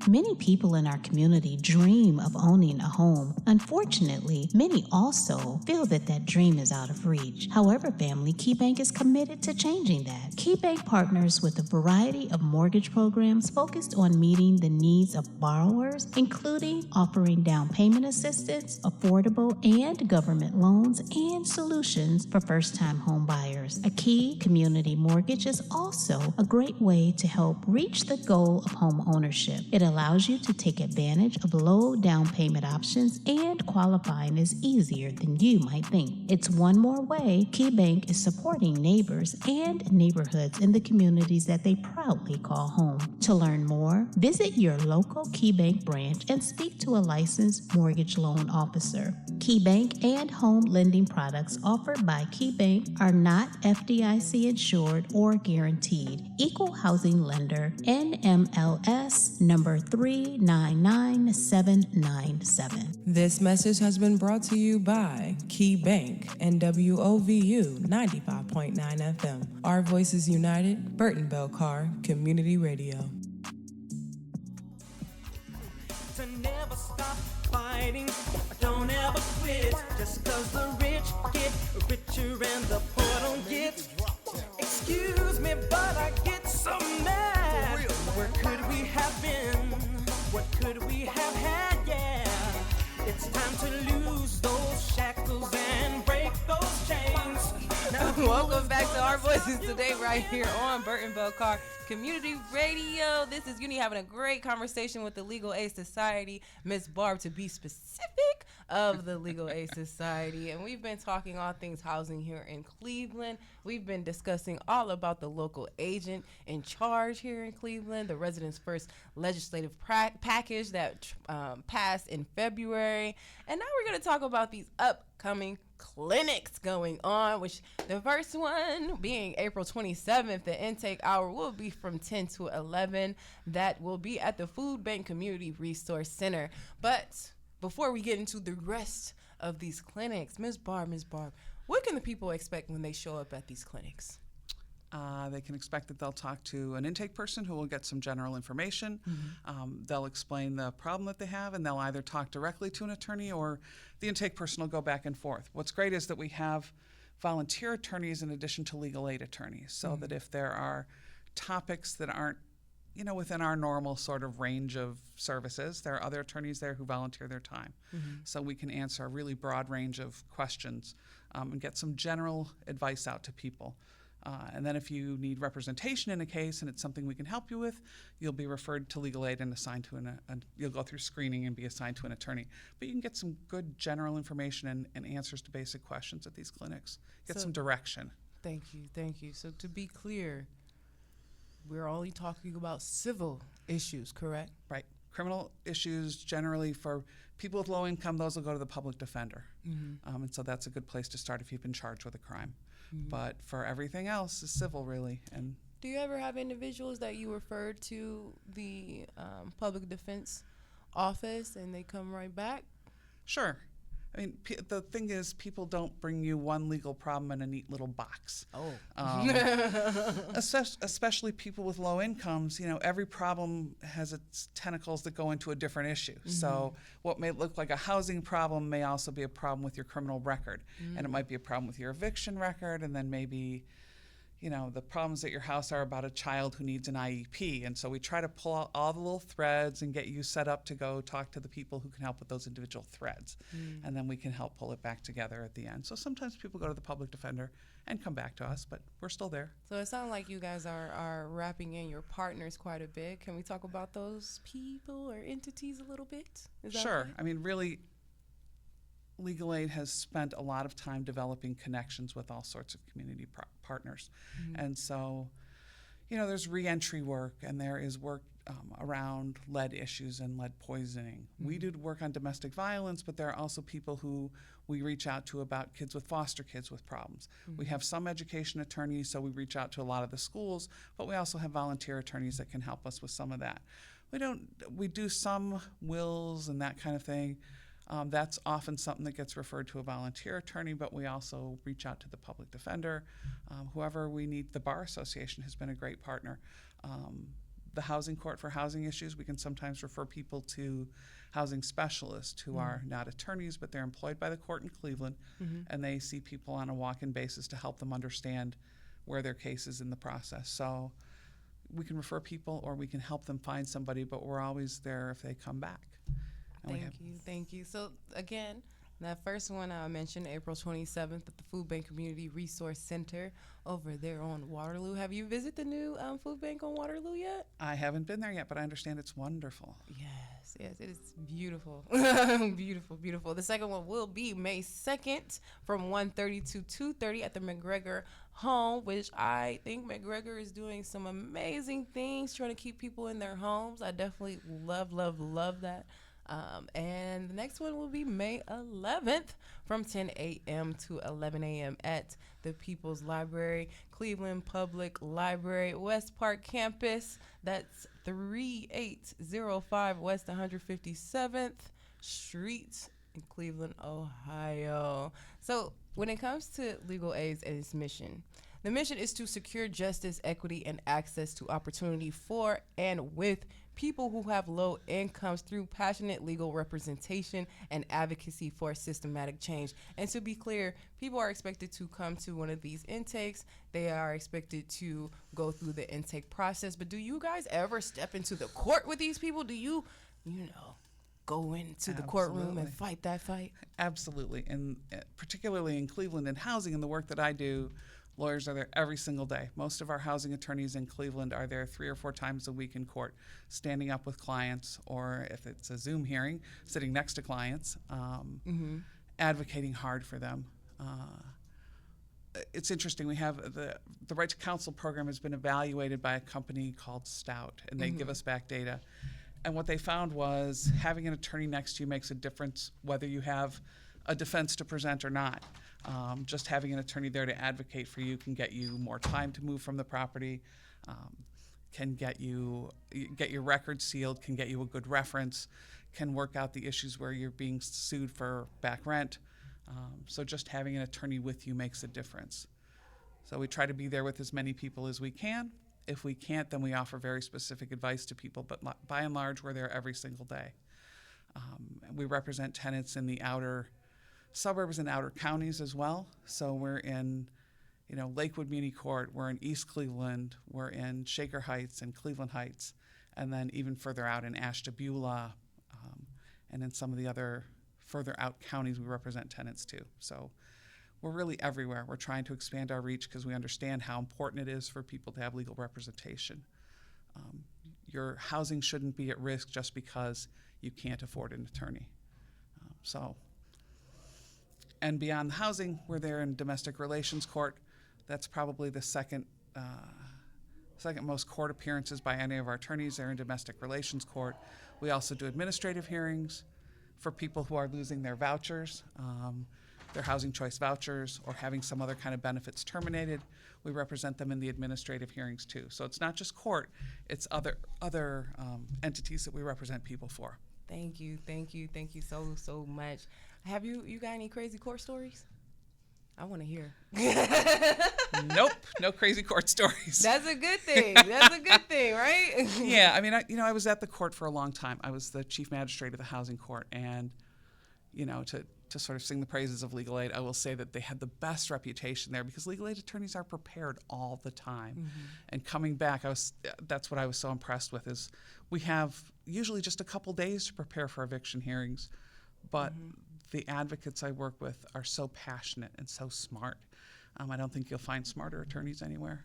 Many people in our community dream of owning a home. Unfortunately, many also feel that that dream is out of reach. However, family, KeyBank is committed to changing that. KeyBank partners with a variety of mortgage programs focused on meeting the needs of borrowers, including offering down payment assistance, affordable and government loans, and solutions for first-time home buyers. A Key Community Mortgage is also a great way to help reach the goal of home ownership. It allows you to take advantage of low down payment options, and qualifying is easier than you might think. It's one more way KeyBank is supporting neighbors and neighborhoods in the communities that they proudly call home. To learn more, visit your local KeyBank branch and speak to a licensed mortgage loan officer. KeyBank and home lending products offered by KeyBank are not FDIC insured or guaranteed. Equal housing lender, NMLS number 399797. This message has been brought to you by Key Bank and WOVU 95.9 FM. Our Voices United, Burtonville Carr Community Radio. To never stop fighting, don't ever quit. Just 'cause the rich get richer and the poor don't get. Excuse me, but I get so mad. Where could we have been? What could we have had? Yeah, it's time to lose those shackles and break those chains. Welcome back to Our Voices today, right here on Burtonville Carr Community Radio. This is Uni having a great conversation with the Legal Aid Society, Miss Barb, to be specific, of the Legal Aid Society. And we've been talking all things housing here in Cleveland. We've been discussing all about the local agent in charge here in Cleveland, the Residents First legislative package that passed in February. And now we're going to talk about these upcoming clinics going on, which the first one being April 27th. The intake hour will be from 10 to 11. That will be at the Food Bank Community Resource Center. But before we get into the rest of these clinics, Ms. Barb, what can the people expect when they show up at these clinics? They can expect that they'll talk to an intake person who will get some general information. They'll explain the problem that they have, and they'll either talk directly to an attorney or the intake person will go back and forth. What's great is that we have volunteer attorneys in addition to legal aid attorneys, so that if there are topics that aren't within our normal sort of range of services, there are other attorneys there who volunteer their time. So we can answer a really broad range of questions and get some general advice out to people. And then if you need representation in a case and it's something we can help you with, you'll be referred to legal aid and assigned to you'll go through screening and be assigned to an attorney. But you can get some good general information and answers to basic questions at these clinics. Get some direction. Thank you. So to be clear, we're only talking about civil issues, correct? Right. Criminal issues generally for people with low income, those will go to the public defender. And so that's a good place to start if you've been charged with a crime. But for everything else is civil, really. And do you ever have individuals that you refer to the public defense office and they come right back? Sure. I mean, the thing is, people don't bring you one legal problem in a neat little box. Especially people with low incomes, every problem has its tentacles that go into a different issue. So what may look like a housing problem may also be a problem with your criminal record. And it might be a problem with your eviction record, and then maybe the problems at your house are about a child who needs an IEP. And so we try to pull out all the little threads and get you set up to go talk to the people who can help with those individual threads. And then we can help pull it back together at the end. So sometimes people go to the public defender and come back to us, but we're still there. So it sounds like you guys are wrapping in your partners quite a bit. Can we talk about those people or entities a little bit? Sure. Okay? I mean, really, legal aid has spent a lot of time developing connections with all sorts of community partners. And so, there's reentry work, and there is work around lead issues and lead poisoning. We do work on domestic violence, but there are also people who we reach out to about kids with foster kids with problems. We have some education attorneys, so we reach out to a lot of the schools, but we also have volunteer attorneys that can help us with some of that. We do some wills and that kind of thing. That's often something that gets referred to a volunteer attorney, but we also reach out to the public defender, whoever we need. The Bar Association has been a great partner. The Housing Court for housing issues, we can sometimes refer people to housing specialists who are not attorneys, but they're employed by the court in Cleveland, and they see people on a walk-in basis to help them understand where their case is in the process. So we can refer people or we can help them find somebody, but we're always there if they come back. Thank you. So again, that first one I mentioned, April 27th at the Food Bank Community Resource Center over there on Waterloo. Have you visited the new food bank on Waterloo yet? I haven't been there yet, but I understand it's wonderful. Yes, it is beautiful. Beautiful. The second one will be May 2nd from 1:30 to 2:30 at the McGregor home, which I think McGregor is doing some amazing things, trying to keep people in their homes. I definitely love that. And the next one will be May 11th from 10 a.m. to 11 a.m. at the People's Library, Cleveland Public Library, West Park Campus. That's 3805 West 157th Street in Cleveland, Ohio. So when it comes to legal aids and its mission, the mission is to secure justice, equity, and access to opportunity for and with people who have low incomes through passionate legal representation and advocacy for systematic change. And to be clear, people are expected to come to one of these intakes. They are expected to go through the intake process. But do you guys ever step into the court with these people? Do you go into the courtroom and fight that fight? Absolutely. And particularly in Cleveland and housing and the work that I do, lawyers are there every single day. Most of our housing attorneys in Cleveland are there 3 or 4 times a week in court, standing up with clients, or if it's a Zoom hearing, sitting next to clients, advocating hard for them. It's interesting. We have the Right to Counsel program has been evaluated by a company called Stout, and they give us back data. And what they found was having an attorney next to you makes a difference whether you have a defense to present or not. Just having an attorney there to advocate for you can get you more time to move from the property, can get your record sealed, can get you a good reference, can work out the issues where you're being sued for back rent. So just having an attorney with you makes a difference. So we try to be there with as many people as we can. If we can't, then we offer very specific advice to people, but by and large, we're there every single day. We represent tenants in the outer suburbs and outer counties as well. So we're in, Lakewood Muni Court, we're in East Cleveland, we're in Shaker Heights and Cleveland Heights, and then even further out in Ashtabula, and in some of the other further out counties we represent tenants too. So we're really everywhere. We're trying to expand our reach because we understand how important it is for people to have legal representation. Your housing shouldn't be at risk just because you can't afford an attorney. And beyond the housing, we're there in domestic relations court. That's probably the second most court appearances by any of our attorneys. They're in domestic relations court. We also do administrative hearings for people who are losing their vouchers, their housing choice vouchers, or having some other kind of benefits terminated. We represent them in the administrative hearings too. So it's not just court, it's other entities that we represent people for. Thank you so much. Have you got any crazy court stories? I want to hear. Nope, no crazy court stories. That's a good thing. That's a good thing, right? Yeah, I mean, I was at the court for a long time. I was the chief magistrate of the housing court, and to sort of sing the praises of legal aid, I will say that they had the best reputation there because legal aid attorneys are prepared all the time. Mm-hmm. And coming back, that's what I was so impressed with is we have usually just a couple days to prepare for eviction hearings, but the advocates I work with are so passionate and so smart. I don't think you'll find smarter attorneys anywhere.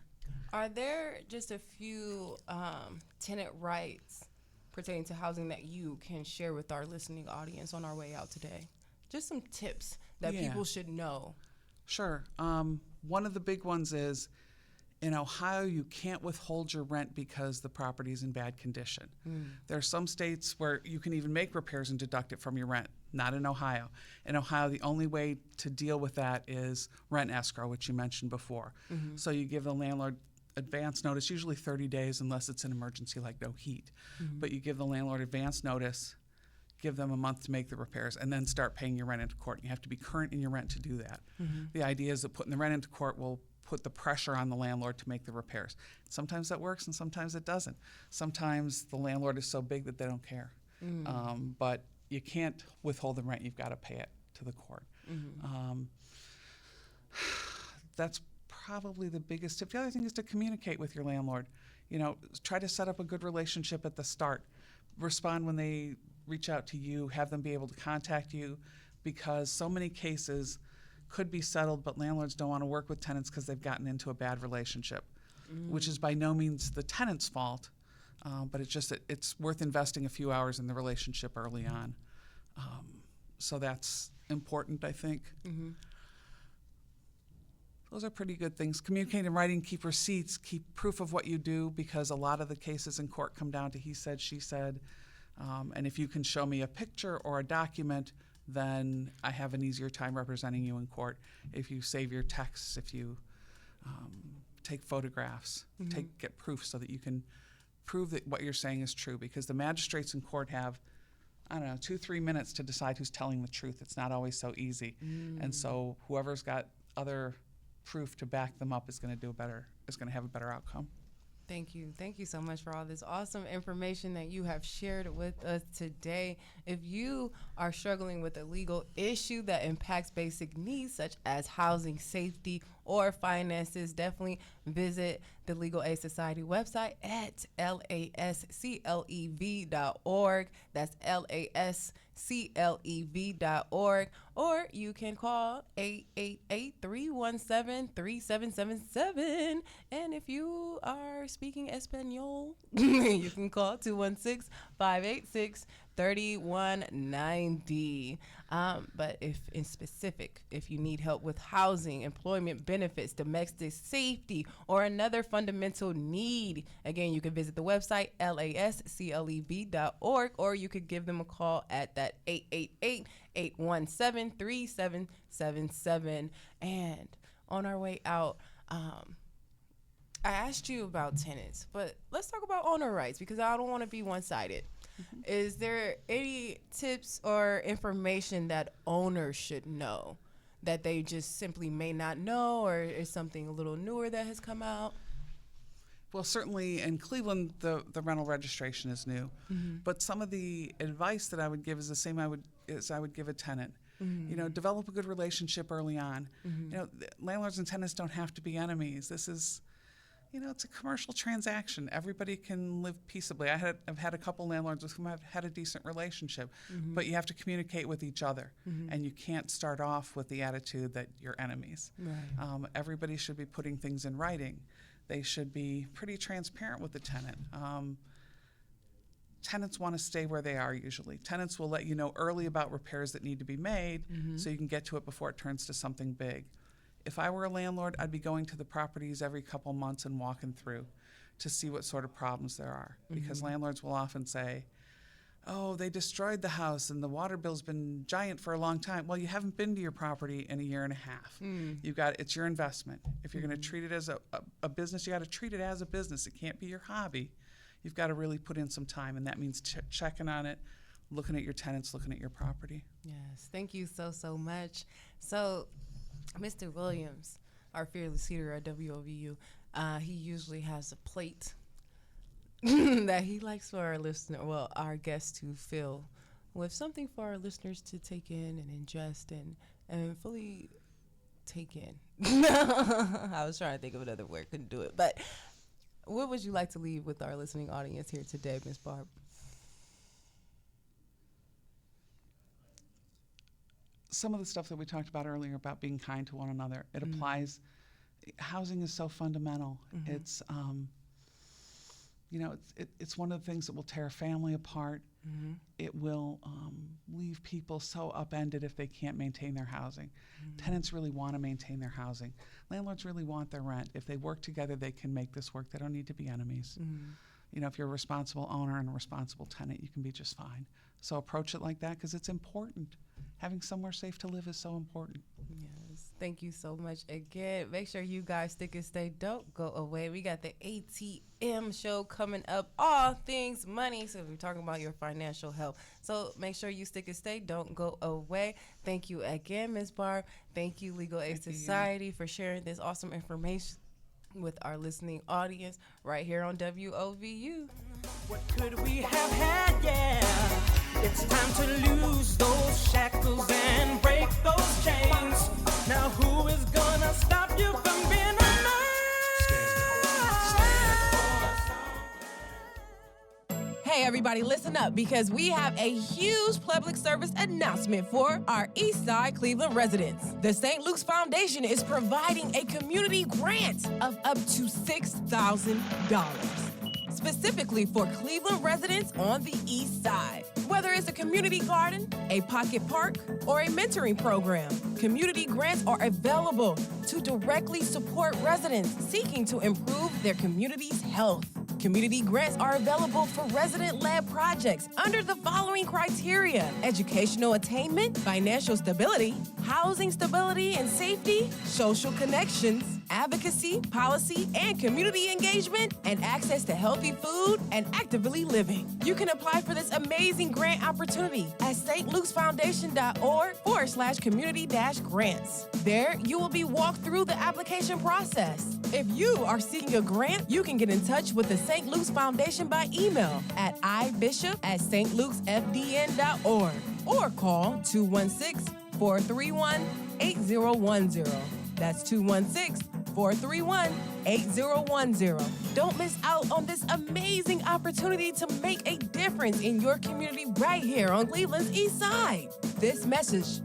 Are there just a few tenant rights pertaining to housing that you can share with our listening audience on our way out today? Just some tips that people should know. Sure. One of the big ones is in Ohio, you can't withhold your rent because the property's in bad condition. There are some states where you can even make repairs and deduct it from your rent, not in Ohio. In Ohio, the only way to deal with that is rent escrow, which you mentioned before. So you give the landlord advance notice, usually 30 days unless it's an emergency like no heat. But you give the landlord advance notice, give them a month to make the repairs, and then start paying your rent into court. You have to be current in your rent to do that. The idea is that putting the rent into court will put the pressure on the landlord to make the repairs. Sometimes that works and sometimes it doesn't. Sometimes the landlord is so big that they don't care. But you can't withhold the rent. You've got to pay it to the court. That's probably the biggest tip. The other thing is to communicate with your landlord. Try to set up a good relationship at the start. Respond when they reach out to you, have them be able to contact you, because so many cases could be settled, but landlords don't want to work with tenants because they've gotten into a bad relationship, which is by no means the tenant's fault, but it's just that it's worth investing a few hours in the relationship early on. So that's important, I think. Those are pretty good things. Communicate in writing, keep receipts, keep proof of what you do, because a lot of the cases in court come down to he said, she said. And if you can show me a picture or a document, then I have an easier time representing you in court. If you save your texts, if you take photographs, get proof so that you can prove that what you're saying is true, because the magistrates in court have, 2-3 minutes to decide who's telling the truth. It's not always so easy. And so whoever's got other proof to back them up is going to have a better outcome. Thank you so much for all this awesome information that you have shared with us today. If you are struggling with a legal issue that impacts basic needs such as housing, safety, or finances, definitely visit the Legal Aid Society website at lasclev.org. That's lasclev.org. Or you can call 888-317-3777. And if you are speaking Espanol, you can call 216-586-3190. But if you need help with housing, employment benefits, domestic safety, or another fundamental need, again, you can visit the website lasclev.org, or you could give them a call at that 888-817-3777. And on our way out, I asked you about tenants, but let's talk about owner rights, because I don't want to be one-sided. Is there any tips or information that owners should know that they just simply may not know, or is something a little newer that has come out? Well, certainly in Cleveland, the rental registration is new, but some of the advice that I would give is the same I would give a tenant. Develop a good relationship early on. Landlords and tenants don't have to be enemies. This is It's a commercial transaction. Everybody can live peaceably. I've had a couple landlords with whom I've had a decent relationship, but you have to communicate with each other, and you can't start off with the attitude that you're enemies. Right. Everybody should be putting things in writing. They should be pretty transparent with the tenant. Tenants want to stay where they are usually. Tenants will let you know early about repairs that need to be made so you can get to it before it turns to something big. If I were a landlord, I'd be going to the properties every couple months and walking through to see what sort of problems there are. Because landlords will often say, oh, they destroyed the house and the water bill's been giant for a long time. Well, you haven't been to your property in a year and a half. It's your investment. If you're going to treat it as a business, you got to treat it as a business. It can't be your hobby. You've got to really put in some time, and that means checking on it, looking at your tenants, looking at your property. Yes, thank you so much. So, Mr. Williams, our fearless leader at WOVU, he usually has a plate that he likes for our guests to fill with something for our listeners to take in and ingest and fully take in. I was trying to think of another word, couldn't do it. But what would you like to leave with our listening audience here today, Ms. Barb? Some of the stuff that we talked about earlier about being kind to one another, it applies. Housing is so fundamental. It's, it's one of the things that will tear a family apart. It will leave people so upended if they can't maintain their housing. Tenants really want to maintain their housing. Landlords really want their rent. If they work together, they can make this work. They don't need to be enemies. If you're a responsible owner and a responsible tenant, you can be just fine. So approach it like that because it's important. Having somewhere safe to live is so important. Yes. Thank you so much again. Make sure you guys stick and stay. Don't go away. We got the ATM show coming up. All things money. So we're talking about your financial health. So make sure you stick and stay. Don't go away. Thank you again, Ms. Barb. Thank you, Legal Aid Society, for sharing this awesome information with our listening audience right here on WOVU. What could we have had? Yeah. It's time to lose those shackles and break those chains. Now who is gonna stop you from being a man? Hey everybody, listen up because we have a huge public service announcement for our Eastside Cleveland residents. The St. Luke's Foundation is providing a community grant of up to $6,000. Specifically for Cleveland residents on the East Side. Whether it's a community garden, a pocket park, or a mentoring program, community grants are available to directly support residents seeking to improve their community's health. Community grants are available for resident-led projects under the following criteria: educational attainment, financial stability, housing stability and safety, social connections, advocacy, policy, and community engagement, and access to healthy food and actively living. You can apply for this amazing grant opportunity at stlukefoundation.org/community-grants. There, you will be walked through the application process. If you are seeking a grant, you can get in touch with the St. Luke's Foundation by email at ibishop@stlukesfdn.org or call 216-431-8010. That's 216-431-8010. Don't miss out on this amazing opportunity to make a difference in your community right here on Cleveland's East Side. This message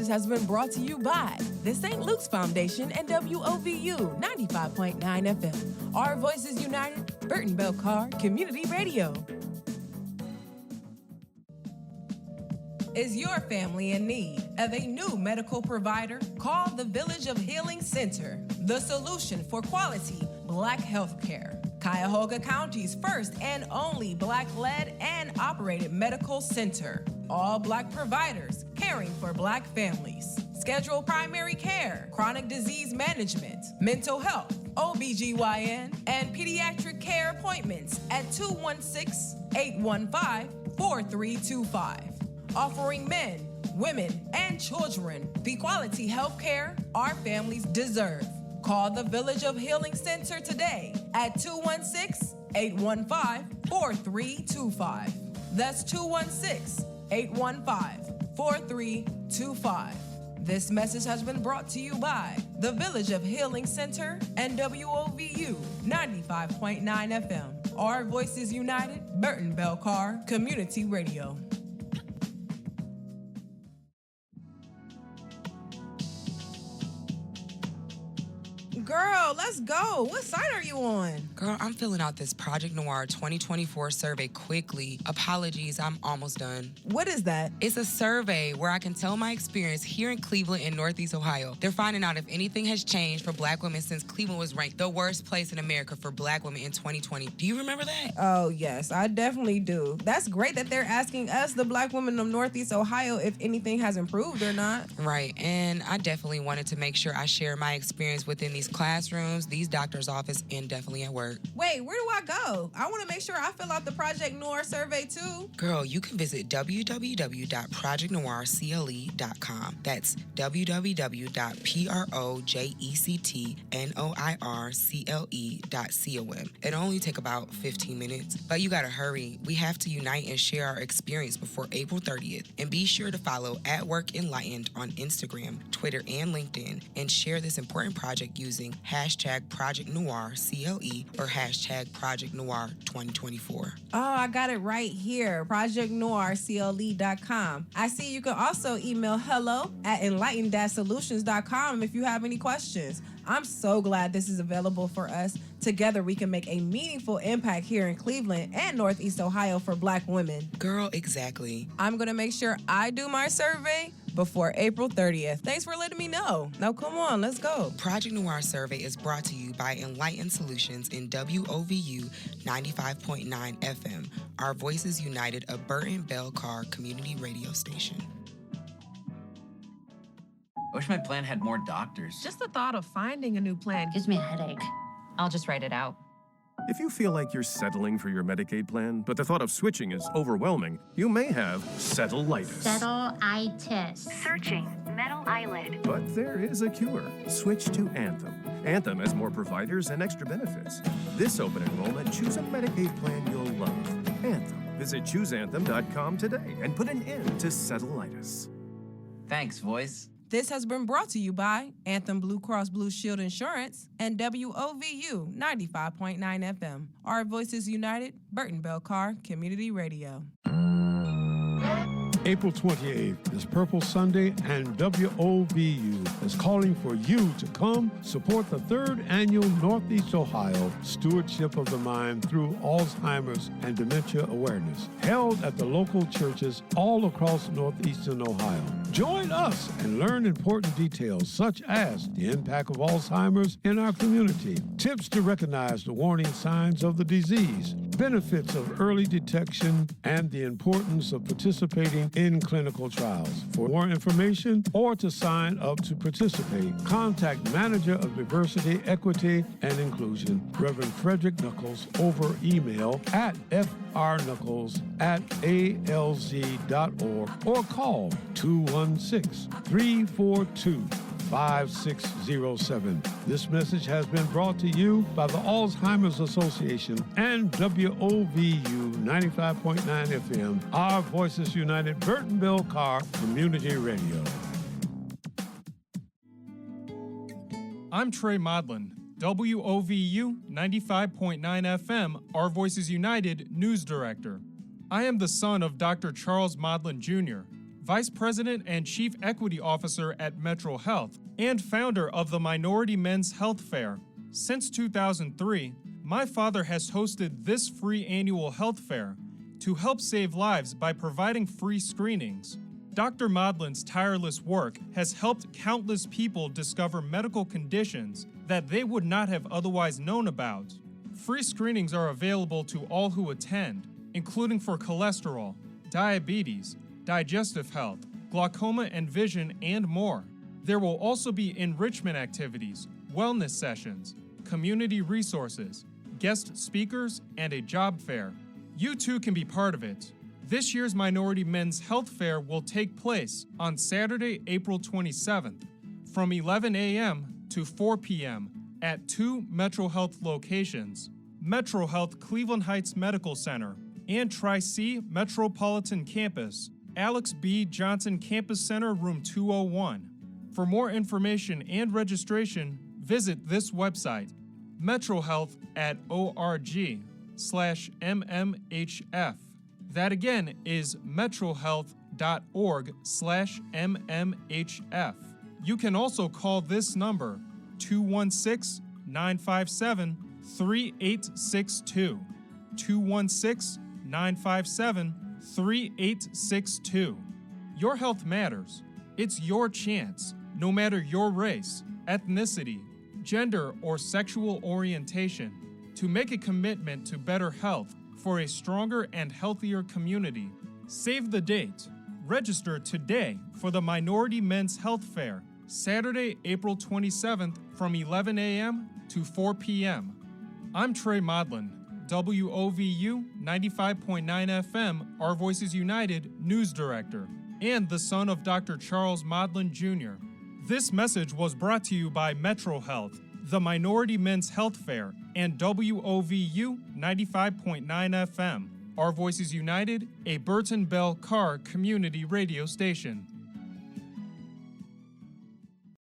has been brought to you by the St. Luke's Foundation and WOVU 95.9 FM. Our voices united, Burton Bell Carr Community Radio. Is your family in need of a new medical provider? Call the Village of Healing Center, the solution for quality Black health care. Cuyahoga County's first and only Black-led and operated medical center. All Black providers caring for Black families. Schedule primary care, chronic disease management, mental health, OBGYN, and pediatric care appointments at 216-815-4325. Offering men, women, and children the quality health care our families deserve. Call the Village of Healing Center today at 216-815-4325. That's 216-815-4325. This message has been brought to you by the Village of Healing Center and WOVU 95.9 FM. Our Voices United, Burton Bell Carr Community Radio. Girl, let's go. What site are you on? Girl, I'm filling out this Project Noir 2024 survey quickly. Apologies, I'm almost done. What is that? It's a survey where I can tell my experience here in Cleveland and Northeast Ohio. They're finding out if anything has changed for Black women since Cleveland was ranked the worst place in America for Black women in 2020. Do you remember that? Oh, yes, I definitely do. That's great that they're asking us, the Black women of Northeast Ohio, if anything has improved or not. Right, and I definitely wanted to make sure I share my experience within these classrooms, these doctor's office, and definitely at work. Wait, where do I go? I want to make sure I fill out the Project Noir survey too. Girl, you can visit www.projectnoircle.com. That's www.projectnoircle.com. It only take about 15 minutes, but you gotta hurry. We have to unite and share our experience before April 30th. And be sure to follow @WorkEnlightened on Instagram, Twitter, and LinkedIn, and share this important project using #ProjectNoirCLE or #ProjectNoir2024. Oh, I got it right here. ProjectNoirCLE.com. I see you can also email hello@enlightened-solutions.com if you have any questions. I'm so glad this is available for us. Together, we can make a meaningful impact here in Cleveland and Northeast Ohio for Black women. Girl, exactly. I'm going to make sure I do my survey before April 30th. Thanks for letting me know. Now, come on, let's go. Project Noir Survey is brought to you by Enlightened Solutions in WOVU 95.9 FM. Our Voices United, a Burton Bell Carr community radio station. I wish my plan had more doctors. Just the thought of finding a new plan gives me a headache. I'll just write it out. If you feel like you're settling for your Medicaid plan, but the thought of switching is overwhelming, you may have settleitis. Settleitis. Searching. Metal eyelid. But there is a cure. Switch to Anthem. Anthem has more providers and extra benefits. This open enrollment, choose a Medicaid plan you'll love. Anthem. Visit chooseanthem.com today and put an end to settleitis. Thanks, voice. This has been brought to you by Anthem Blue Cross Blue Shield Insurance and WOVU 95.9 FM. Our Voices United, Burton Bell Carr Community Radio. April 28th is Purple Sunday, and WOVU is calling for you to come support the 3rd annual Northeast Ohio Stewardship of the Mind through Alzheimer's and Dementia Awareness, held at the local churches all across Northeastern Ohio. Join us and learn important details such as the impact of Alzheimer's in our community, tips to recognize the warning signs of the disease, benefits of early detection, and the importance of participating in clinical trials. For more information or to sign up to participate, contact Manager of Diversity, Equity, and Inclusion, Reverend Frederick Knuckles, over email at frknuckles@alz.org or call 216-342-5607. This message has been brought to you by the Alzheimer's Association and WOVU 95.9 FM, Our Voices United, Burton Bell Carr Community Radio. I'm Trey Modlin, WOVU 95.9 FM, Our Voices United News Director. I am the son of Dr. Charles Modlin Jr., Vice President and Chief Equity Officer at Metro Health, and founder of the Minority Men's Health Fair. Since 2003, my father has hosted this free annual health fair to help save lives by providing free screenings. Dr. Modlin's tireless work has helped countless people discover medical conditions that they would not have otherwise known about. Free screenings are available to all who attend, including for cholesterol, diabetes, digestive health, glaucoma and vision, and more. There will also be enrichment activities, wellness sessions, community resources, guest speakers, and a job fair. You too can be part of it. This year's Minority Men's Health Fair will take place on Saturday, April 27th, from 11 a.m. to 4 p.m. at 2 Metro Health locations: Metro Health Cleveland Heights Medical Center and Tri-C Metropolitan Campus, Alex B. Johnson Campus Center, Room 201. For more information and registration, visit this website, metrohealth.org/MMHF. That again is metrohealth.org/MMHF. You can also call this number, 216-957-3862. 216-957-3862. Your health matters. It's your chance, no matter your race, ethnicity, gender, or sexual orientation, to make a commitment to better health for a stronger and healthier community. Save the date. Register today for the Minority Men's Health Fair, Saturday, April 27th from 11 a.m. to 4 p.m. I'm Trey Modlin, WOVU 95.9 FM, Our Voices United News Director, and the son of Dr. Charles Modlin Jr. This message was brought to you by Metro Health, the Minority Men's Health Fair, and WOVU 95.9 FM, Our Voices United, a Burton Bell Carr community radio station.